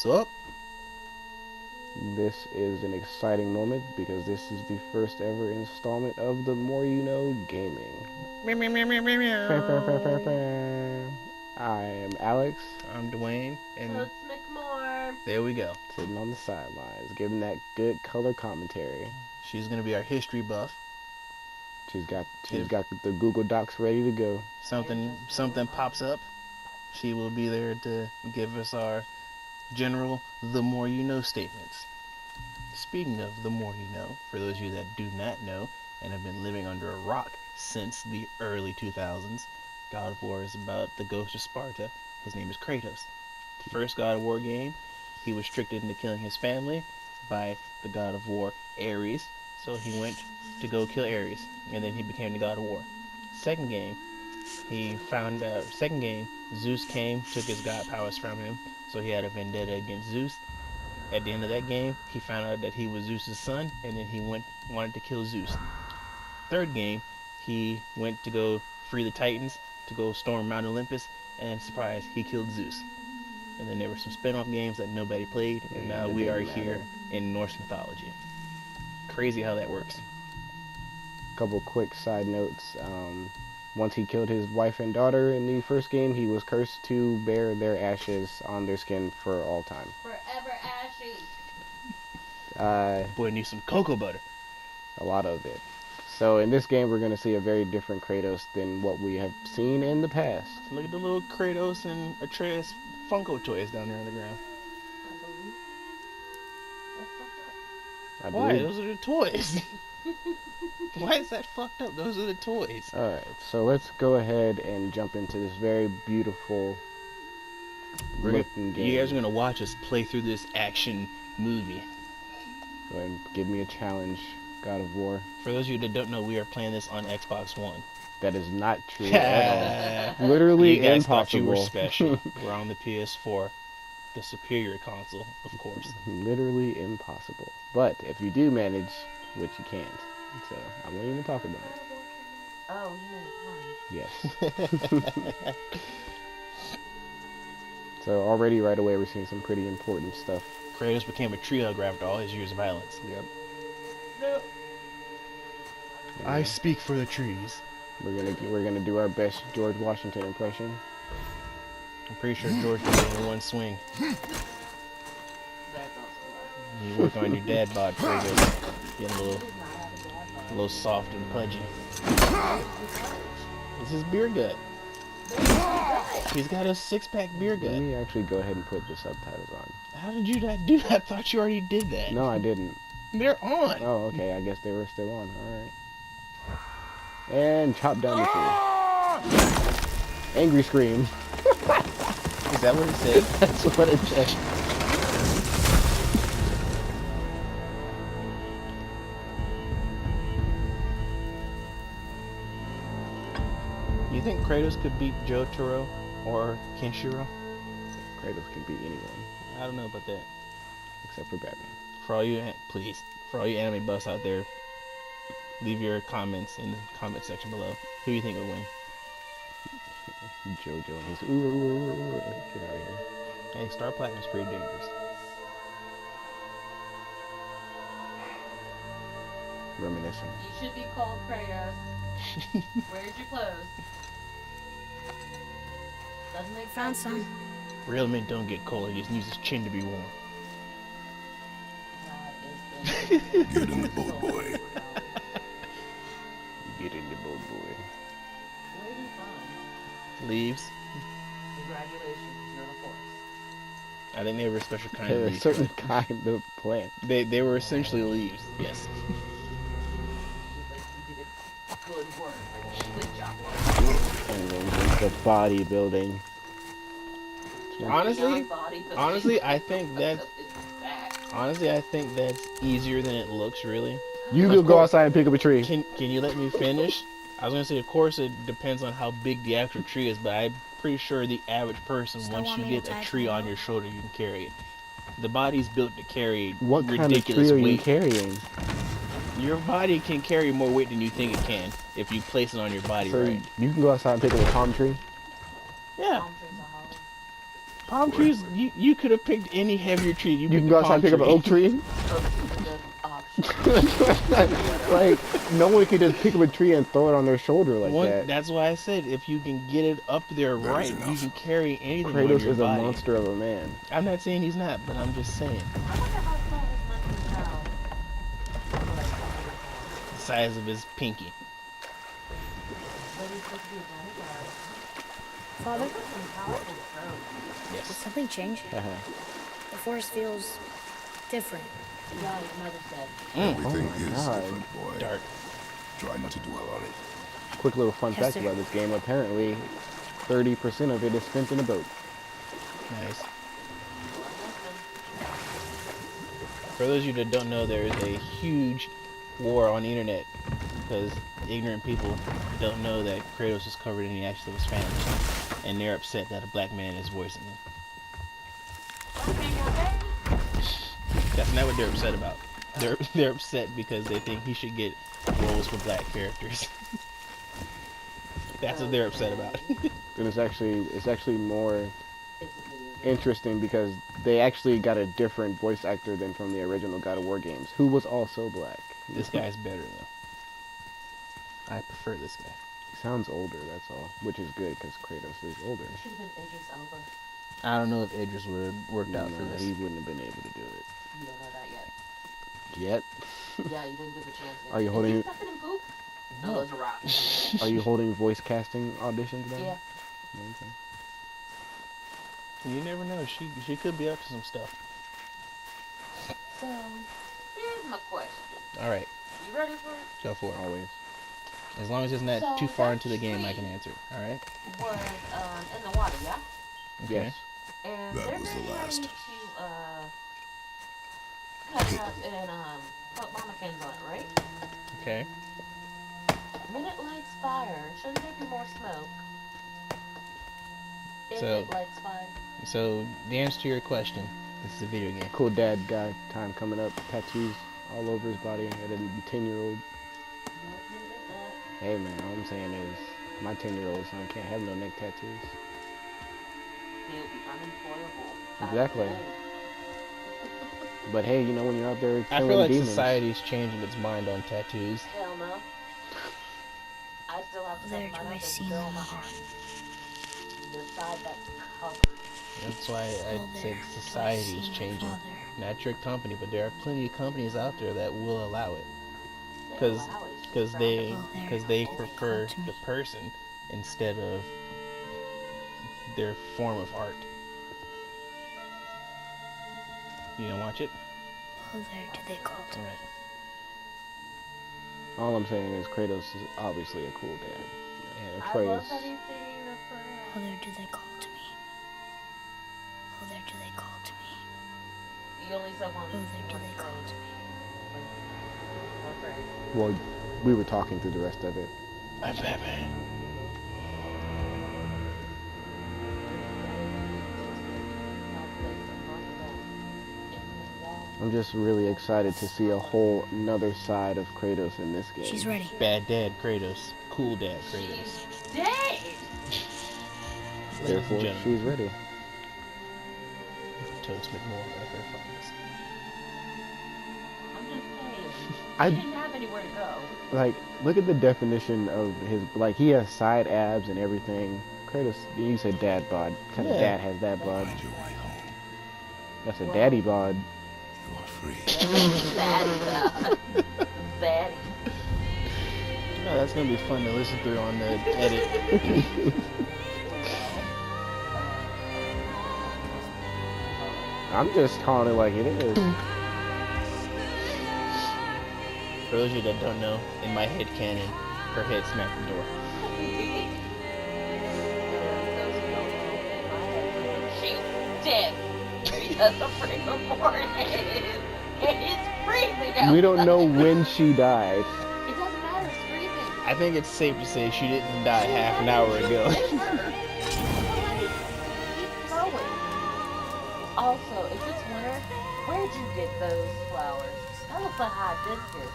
What's up? This is an exciting moment because this is the first ever installment of the More You Know Gaming. I am Alex, I'm Dwayne, and So it's McMore. there we go. sitting on the sidelines, giving that good color commentary. She's gonna be our history buff. She's got If the Google Docs ready to go. something pops up, she will be there to give us our general "the more you know" statements. Speaking of the more you know, for those of you that do not know and have been living under a rock since the early 2000s, God of War is about the ghost of Sparta. His name is Kratos. First God of War game, he was tricked into killing his family by the God of War Ares, so he went to go kill Ares, and then he became the God of War. Second game, he found out. Second game, Zeus came, took his god powers from him, so he had a vendetta against Zeus. At the end of that game, he found out that he was Zeus's son, and then he wanted to kill Zeus. Third game, he went to go free the Titans, to go storm Mount Olympus, and surprise, he killed Zeus. And then there were some spin-off games that nobody played, and now we are here in Norse mythology. Crazy how that works. Couple quick side notes. Once he killed his wife and daughter in the first game, he was cursed to bear their ashes on their skin for all time. Forever ashy. Boy, need some cocoa butter. A lot of it. So in this game, we're going to see a very different Kratos than what we have seen in the past. Look at the little Kratos and Atreus Funko toys down there on the ground. I Why? believe. Those are the toys. Why is that fucked up? Those are the toys. All right, so let's go ahead and jump into this very beautiful looking game. You guys are gonna watch us play through this action movie. Go ahead and give me a challenge, God of War. For those of you that don't know, we are playing this on Xbox One. That is not true at all. You Literally guys impossible. thought you were special. We're on the PS4, the superior console, of course. Literally impossible. But if you do manage, which you can't, so I won't even talk about it. Oh, you made Yes. So already right away we're seeing some pretty important stuff. Kratos became a tree hugger after all his years of violence. Yep. No. I speak for the trees. We're gonna do our best George Washington impression. I'm pretty sure George did it in one swing. That's also You work on your dad bod, Kratos. Getting a little soft and pudgy. This is beer gut. He's got a six-pack beer Let gut. me actually go ahead and put the subtitles on. How did you not do that? I thought you already did that. No, I didn't. They're on. Oh, okay. I guess they were still on. Alright. And chop down the tree. Angry scream. Is that what it said? That's what it said. You think Kratos could beat Jotaro or Kenshiro? Kratos can beat anyone, I don't know about that. except for Batman. For all you, for all you anime buffs out there, leave your comments in the comment section below. Who do you think would win? Jojo and his ooh. Get out of here. Hey, Star Platinum's pretty dangerous. Reminiscing. You should be called Kratos. Where's your clothes? Doesn't make Found sense. some. Real men don't get cold, he just needs his chin to be warm. That is Get in the boat, boy. Get in the boat, boy. Where are you from? Leaves. Congratulations, you're the force. I think they were a special kind of They're a leaf. certain kind of plant. They were essentially leaves, yes. You did good work. Good job. And then the bodybuilding. Honestly, I think that's It's back. honestly I think that's easier than it looks. Really. You Of could go course. outside and pick up a tree. Can you let me finish? I was gonna say, of course, it depends on how big the actual tree is, but I'm pretty sure the average person, Still once want you me to get a tie tree it on up? your shoulder, you can carry it. The body's built to carry What kind of ridiculous tree are you weight. carrying? Your body can carry more weight than you think it can if you place it on your body So right. you can go outside and pick up a palm tree. Yeah. Palm trees are hollow. Palm trees, you could have picked any heavier tree. You You picked can a go outside and palm pick up an oak tree. Oak is a good option. Like, no one could just pick up a tree and throw it on their shoulder like that. That's why I said if you can get it up there right, you can carry anything on Kratos your is body. a monster of a man. I'm not saying he's not, but I'm just saying. I wonder how tall this monster's now. The size of his pinky. But he's supposed to be a demigod. Father, He's got some powerful throws. did Yes. something change? The forest feels different. Yeah, his mother said. Everything my is God. different, boy. Dark. Try not to dwell on it. Quick little fun fact Hester. about this game. Apparently, 30% of it is spent in a boat. Nice. For those of you that don't know, there is a huge war on the internet because ignorant people don't know that Kratos is covered in the ashes of his family, and they're upset that a black man is voicing him. That's not what they're upset about. They're upset because they think he should get roles for black characters. That's what they're upset about. And it's actually more interesting because they actually got a different voice actor than from the original God of War games, who was also black. This guy's better though. I prefer this guy. He sounds older, that's all, which is good because Kratos is older. Should have been Idris Elba. I don't know if Idris would have worked out for No, this. he wouldn't have been able to do it. You don't know that yet. Yet? Yeah, you didn't give a chance. Yet. Are you Is holding- he stuffing in poop? No, those are rocks. Are you holding voice casting auditions now? Yeah. Okay. You never know. She could be up to some stuff. So, here's my question. All right, You ready for it? go for it. Always. As long as it's not So too far that into the game, I tree- can answer. All right. Was in the water, yeah? Okay. Yes. And That they're was the getting ready last. to cut it up and put ramen on it, right? Okay. When it lights fire, shouldn't there be more smoke? If So- it lights fire. So the answer to your question, this is a video game. Cool dad guy time coming up. Tattoos all over his body at a 10-year-old. Hey man, all I'm saying is my 10-year-old son can't have no neck tattoos. They'll be unemployable. Exactly. But hey, you know when you're out there I killing feel like demons, society's changing its mind on tattoos. Hell no. I still have to There have do my I nose see and bill on my mother. arm. The side that's covered. That's why I Oh, said there do I society's see my changing. father. Not your company, but there are plenty of companies out there that will allow it They because allow it, it's because just they Oh, there because do they I prefer call to the me. person instead of their form of art. You gonna watch it? Oh, there do they call to All me. right. all I'm saying is Kratos is obviously a cool dad. And I love Atreus, anything Oh, there do they call to me. Oh, there do they call to me. You only said one. Oh, there do they call to me. Okay. well, we were talking through the rest of it. I'm Batman. I'm just really excited to see a whole another side of Kratos in this game. She's ready. Bad dad Kratos. Cool dad Kratos. Dead! Ladies and Therefore, gentlemen, she's ready. Toast McMorgan at her finest. I'm just saying. I He didn't have anywhere to go. like look at the definition of his like he has side abs and everything. Kratos, you said dad bod. What kind of Yeah. dad has that bod? Find your way home. That's a daddy bod. You are free. Bad. Bad. No, that's gonna be fun to listen through on the edit. I'm just calling it like it is. For those of you that don't know, in my head canon, her head smacked the door. She's dead. Because of freaking morning. And it's freezing out. We don't know when she died. It doesn't matter, it's freezing. I think it's safe to say she didn't die half an hour ago. Keep going. Also, if it's winter, where'd you get those flowers? That looks like hibiscus.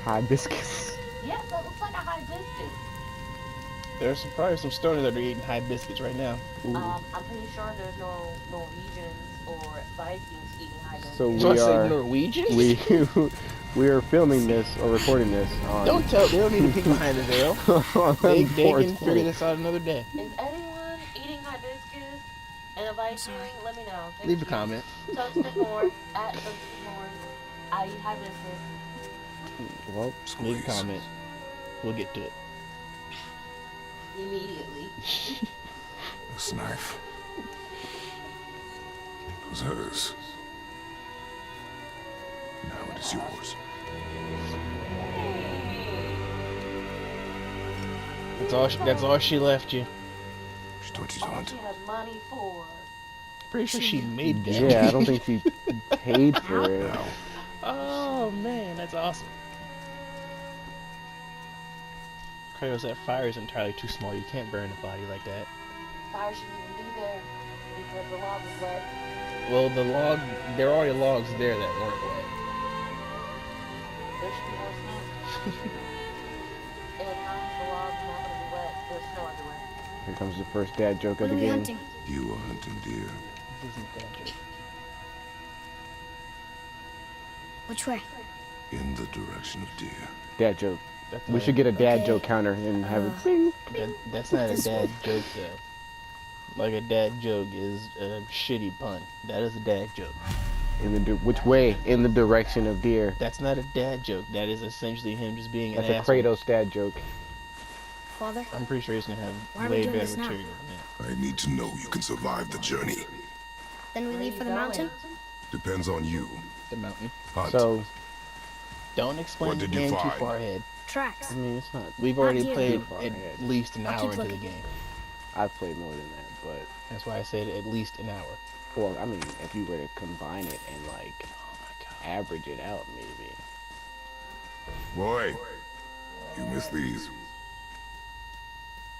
Hibiscus. Yes, that looks like a hibiscus. There's probably some stoners that are eating hibiscus right now. I'm pretty sure there's no Norwegians or Vikings eating hibiscus. So So I we say are Norwegians? we are filming this or recording this on Don't tell. They don't need to peek behind the veil. on They can 420. figure this out another day. Is anyone eating hibiscus and a Viking? Let me know. Thank Leave a you. comment. Toasted North at Toasted North. I eat hibiscus. Well, Leave a Squeeze. comment. We'll get to it. Immediately. This knife. It was hers. Now it is yours. That's all she left you. She taught you to All hunt. she had money for. Pretty sure she made that. yeah, I don't think she paid for it. Now, Oh man, that's awesome. Kratos, that fire is entirely too small. You can't burn a body like that. Fire shouldn't even be there because the log was wet. Well, there are already logs there that weren't wet. There should be more snow. And at times the log's not going to be wet. There's snow everywhere. Here comes the first dad joke What of are the we game. hunting? you are hunting deer. This isn't that joke. Which way? In the direction of deer. Dad joke. That's We not should get a dad Okay. joke counter and have it bing. That's not a This dad way. joke though. Like a dad joke is a shitty pun. That is a dad joke. Which way? In the direction of deer. That's not a dad joke. That is essentially him just being That's an a asshole. Kratos dad joke. Father? I'm pretty sure he's gonna have Why are we way doing better this now? material than I need to know you can survive the journey. Then we Where leave you for the going? mountain? Depends on you. that. The mountain. Hunt. So, Don't explain What the did you game too find? far ahead. Tracks. I mean, it's not. We've Not already deer. played Too far at ahead. least an I'll hour keep into the looking. game. I've played more than that, but That's why I said at least an hour. well, I mean, if you were to combine it and like Oh my god. average it out, maybe. Boy, you missed these.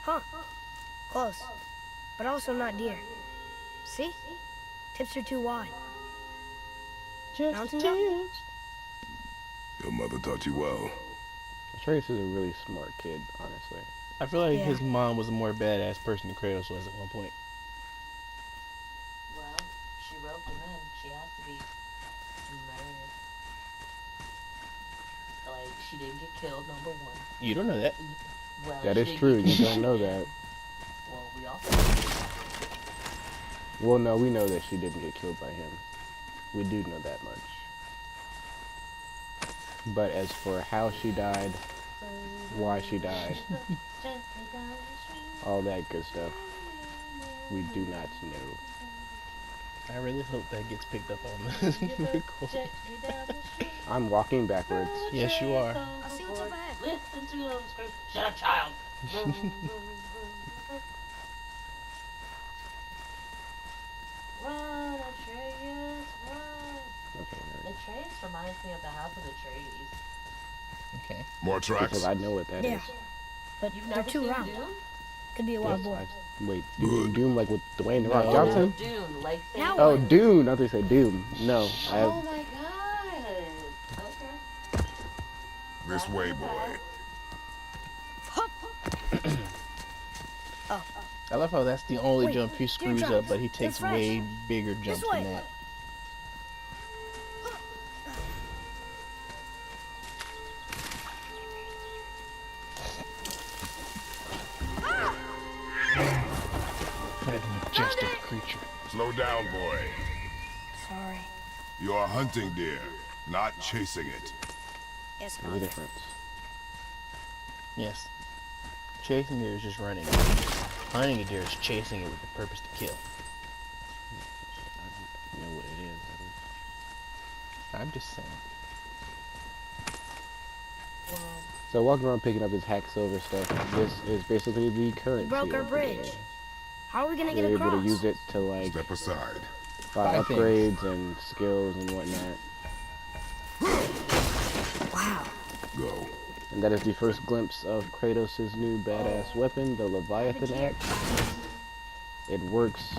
Huh. Close. But also not deer. See? Tips are too wide. Mountain goat? Your mother taught you well. Trace is a really smart kid, honestly. I feel like Yeah. his mom was a more badass person than Kratos was at one point. Well, she roped him in. She has to be married. Like, she didn't get killed, number one. You don't know that. Well, That she is didn't true. get You don't know that. Well, we also Well, no, we know that she didn't get killed by him. We do know that much. But as for how she died, why she died, all that good stuff, we do not know. I really hope that gets picked up on this recording. I'm walking backwards. Yes, you are. I'll see what's up ahead. Listen to them scream. Shut up, child. Run, Atreus, run. Okay, nerd. Atreus reminds me of the House of Atreides. Okay. More tracks. Because I know what that is. Yeah. But You've they're never too seen round. Dune? Could be a wild Yes, boar. wait, you mean Doom like with Dwayne The Rock No. Johnson? Dune, like Now Oh, what? Dune. I thought you said Doom. No, I have. Oh my god. Okay. This way, boy. I love how that's the only Wait, jump he deer screws jumps. up, but he They're takes fresh. way bigger jumps way. than that. That majestic creature. Slow down, boy. Sorry. You are hunting deer, not chasing it. Yes, There's a difference. Yes. Chasing deer is just running. Hunting a deer is chasing it with the purpose to kill. I don't know what it is. I'm just saying. Well, So walking around picking up this hack silver stuff, this is basically the currency. broke our of the bridge. game. How are we gonna get You're able across? to use it to like Step aside. buy Buy things. upgrades and skills and whatnot. Wow. Go. And that is the first glimpse of Kratos' new badass weapon, the Leviathan Axe. It works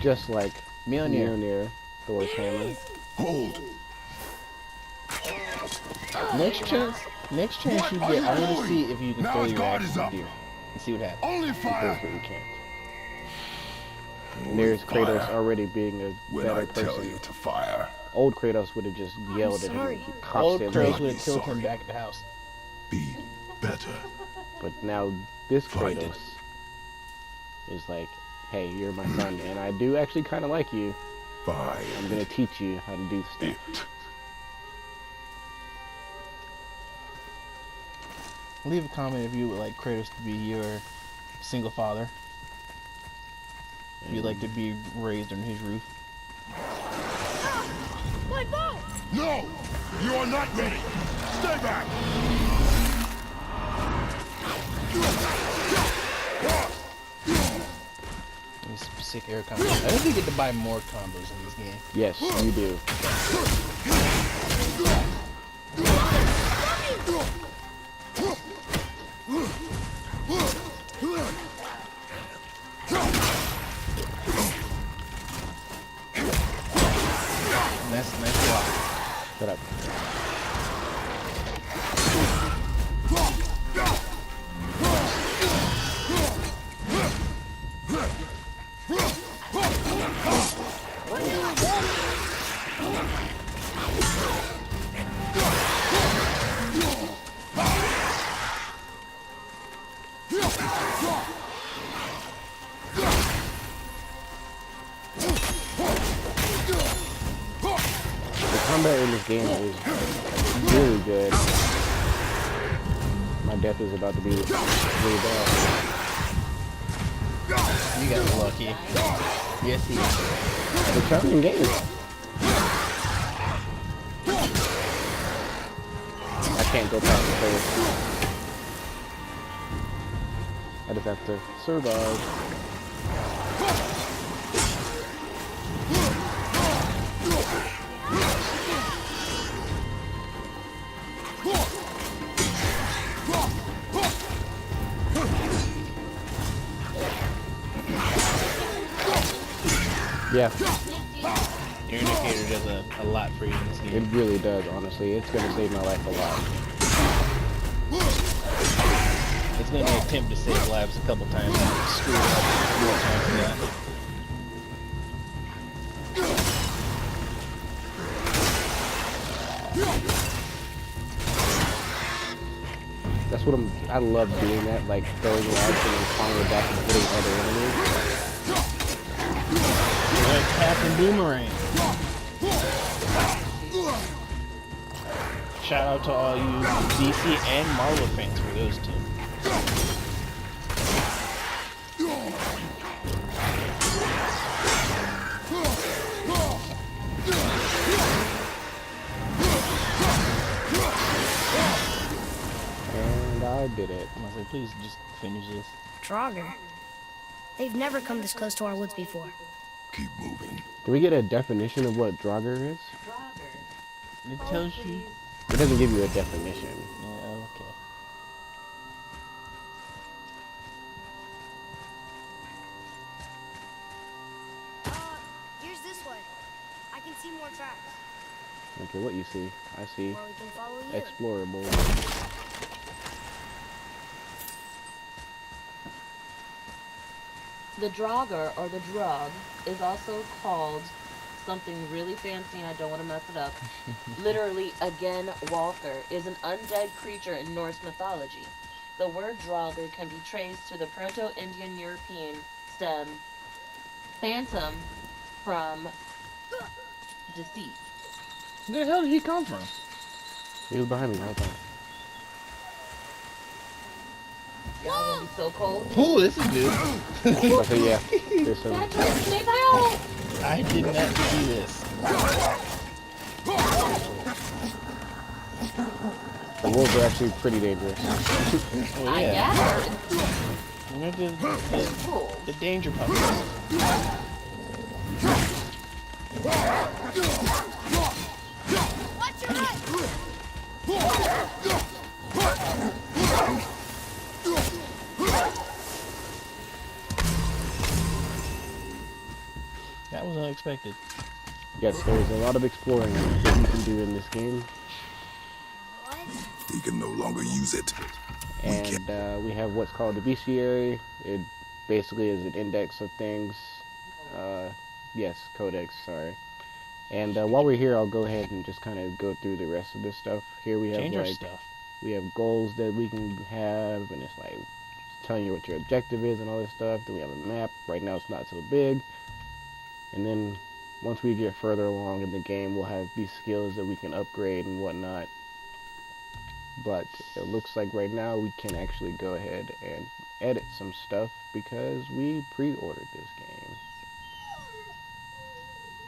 just like Mjolnir. Mjolnir, Thor's hammer. Hold. Next chance you get, I want to see if you can Now throw his your guard axe is at up. the deer. and see what happens. Only fire Unfortunately, you can't. And there's Kratos fire. already being a when better I tell person. you to fire. Old Kratos would have just yelled at him sorry. and Old constantly. Kratos would have killed Sorry. him back at the house. Be better. But now this Find Kratos it. is like, hey, you're my son, and I do actually kind of like you. I'm Find gonna teach you how to do stuff. it. Leave a comment if you would like Kratos to be your single father. If you'd like to be raised under his roof. My bow! No! You are not ready! Stay back! These sick air combos. I think you get to buy more combos in this game. Yes, you do. Nice block. Shut up. The combat in this game is really good. My death is about to be really bad. You got lucky. Yes, he is. It's a challenging game. I can't go past the first. I just have to survive. Yeah, Your indicator does a lot for you in this it game. really does, honestly. It's gonna save my life a lot. It's going to attempt to save lives a couple times and screw it up more times than that. That's what I love doing that, like throwing lights and then calling it back and hitting other enemies. Like Captain Boomerang. Shout out to all you DC and Marvel fans for those two. And I did it. I was like, please just finish this. Draugr. They've never come this close to our woods before. Keep moving. Can we get a definition of what Draugr is? It tells you. It doesn't give you a definition. Yeah, okay. Here's this way. I can see more tracks. Okay, what you see? I see Or we can follow you. explorable. The Draugr, or the drug, is also called something really fancy, and I don't want to mess it up. Literally, again, Walker, is an undead creature in Norse mythology. The word Draugr can be traced to the Proto-Indian European stem phantom from deceit. Where the hell did he come from? He was behind me the whole time. Y'all gonna be so cold. Ooh, this is new. So yeah, there's some. Patrick, stay down! I did not see this. The wolves are actually pretty dangerous. Oh, I yeah. gathered. You know, Cool. the danger puppies. Watch your head! That was unexpected. Yes, there's a lot of exploring that you can do in this game. What? He can no longer use it. And we have what's called the bestiary. It basically is an index of things. Yes, codex, sorry. And while we're here, I'll go ahead and just kind of go through the rest of this stuff. Here we have Change our like stuff. we have goals that we can have, and it's like telling you what your objective is and all this stuff. Then we have a map. Right now it's not so big. And then once we get further along in the game, we'll have these skills that we can upgrade and whatnot. But it looks like right now we can actually go ahead and edit some stuff because we pre-ordered this game.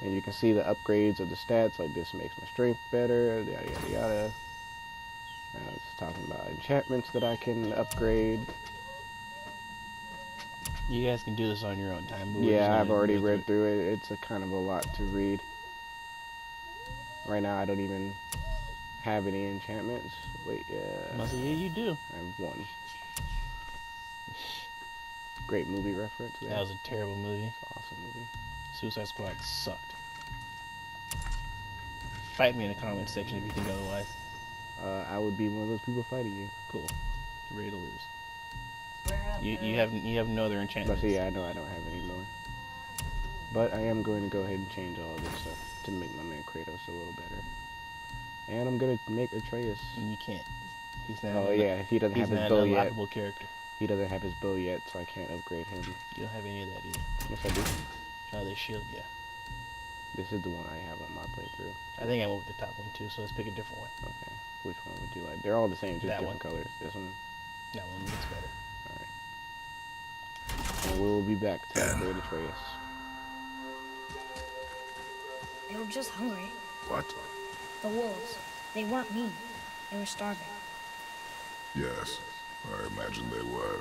And you can see the upgrades of the stats, like this makes my strength better, yada yada yada. It's talking about enchantments that I can upgrade. You guys can do this on your own time. but we're just Yeah, gonna I've already go read through it. It's a kind of a lot to read. Right now I don't even have any enchantments. Wait, Must say, yeah, you do. I have one. Great movie reference there. That was a terrible movie. Awesome movie. Suicide Squad sucked. Fight me in the comment section if you think otherwise. I would be one of those people fighting you. Cool. You're ready to lose. Swear up, You man. have no other But enchantments. see, I know I don't have any more. But I am going to go ahead and change all of this stuff to make my man Kratos a little better. And I'm going to make Atreus. And you can't. He's not. Oh yeah, he doesn't He's have his not bow an yet. unlockable character. He doesn't have his bow yet, so I can't upgrade him. You don't have any of that either. Yes, I do. Oh, the shield, yeah. This is the one I have on my playthrough. I think I went with the top one too, so let's pick a different one. Okay. Which one would you like? They're all the same, just That different one. colors. This one. That one looks better. Alright. And we'll be back to upgrade Atreus. They were just hungry. What? The wolves. They weren't mean. They were starving. Yes, I imagine they were.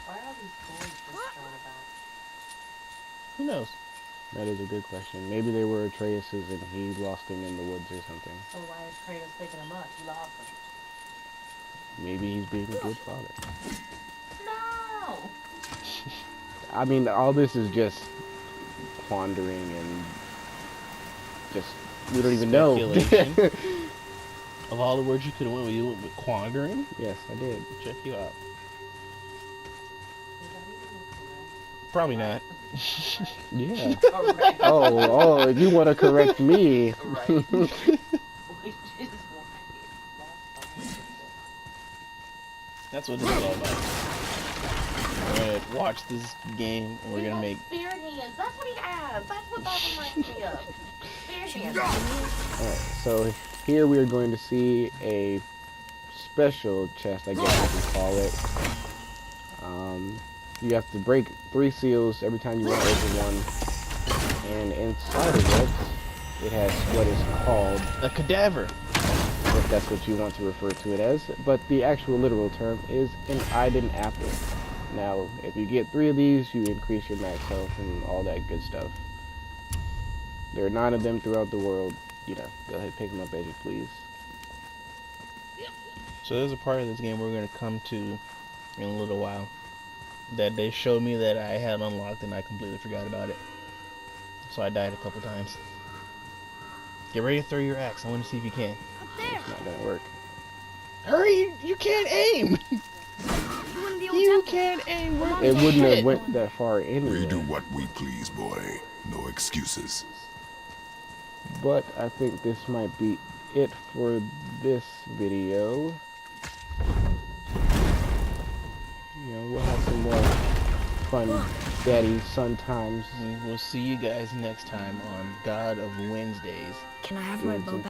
Why are these toys just thrown about? Who knows? That is a good question. Maybe they were Atreus's and he lost them in the woods or something. So why is Kratos picking them up? He lost them. Maybe he's being a good father. No! I mean, all this is just pondering and just, we don't even know. Speculation. Of all the words you could have went with, you went with quandering. Yes, I did. Check you out. Is that even Probably not. Yeah. correct? Oh, if you want to correct me. Right. Which is why That's what this is all about. We're gonna watch this game and we're he gonna has make. spear hands. That's what he has. That's what that reminds me of. Spear hands. Alright, so here we are going to see a special chest, I guess you can call it. You have to break 3 seals every time you want to open one. And inside of it, it has what is called, A cadaver. if that's what you want to refer to it as, but the actual literal term is an Iden apple. Now, if you get 3 of these, you increase your max health and all that good stuff. There are 9 of them throughout the world. You know, go ahead and pick them up as you please. So there's a part of this game we're gonna come to in a little while that they showed me that I had unlocked and I completely forgot about it. So I died a couple times. Get ready to throw your axe. I want to see if you can. Up there. It's not gonna work. Hurry! You can't aim. You in the old You temple. can't aim. Where It the wouldn't shit? have went that far We anyway. do what we please, boy. No excuses. But I think this might be it for this video. You know, we'll have some more fun daddy son times. We'll see you guys next time on God of Wednesdays. Can I have my Doing bow some back?